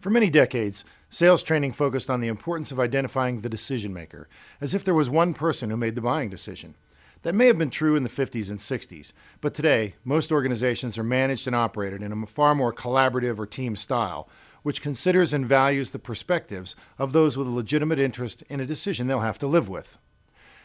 For many decades, sales training focused on the importance of identifying the decision maker, as if there was one person who made the buying decision. That may have been true in the 50s and 60s, but today, most organizations are managed and operated in a far more collaborative or team style, which considers and values the perspectives of those with a legitimate interest in a decision they'll have to live with.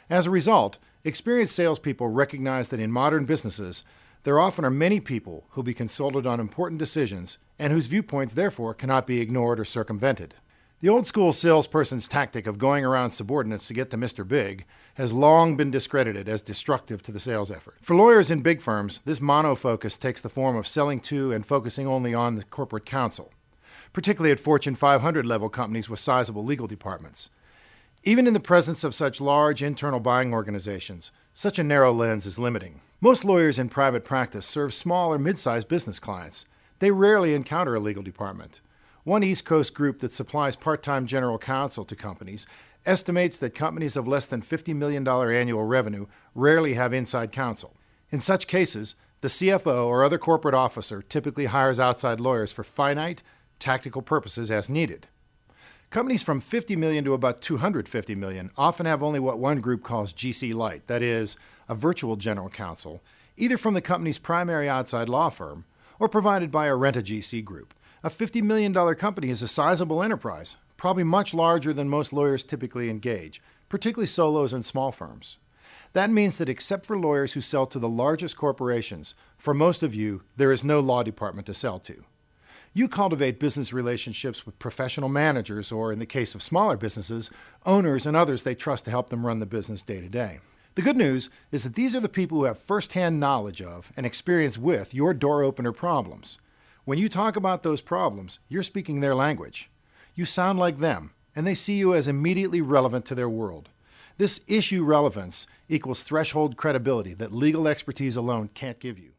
As a result, experienced salespeople recognize that in modern businesses, there often are many people who'll be consulted on important decisions and whose viewpoints, therefore, cannot be ignored or circumvented. The old-school salesperson's tactic of going around subordinates to get to Mr. Big has long been discredited as destructive to the sales effort. For lawyers in big firms, this monofocus takes the form of selling to and focusing only on the corporate counsel, particularly at Fortune 500 level companies with sizable legal departments. Even in the presence of such large internal buying organizations, such a narrow lens is limiting. Most lawyers in private practice serve small or mid-sized business clients. They rarely encounter a legal department. One East Coast group that supplies part-time general counsel to companies estimates that companies of less than $50 million annual revenue rarely have inside counsel. In such cases, the CFO or other corporate officer typically hires outside lawyers for finite, tactical purposes as needed. Companies from $50 million to about $250 million often have only what one group calls GC Light, that is, a virtual general counsel, either from the company's primary outside law firm or provided by a rent-a-GC group. A $50 million company is a sizable enterprise, probably much larger than most lawyers typically engage, particularly solos and small firms. That means that except for lawyers who sell to the largest corporations, for most of you, there is no law department to sell to. You cultivate business relationships with professional managers or, in the case of smaller businesses, owners and others they trust to help them run the business day to day. The good news is that these are the people who have firsthand knowledge of and experience with your door opener problems. When you talk about those problems, you're speaking their language. You sound like them, and they see you as immediately relevant to their world. This issue relevance equals threshold credibility that legal expertise alone can't give you.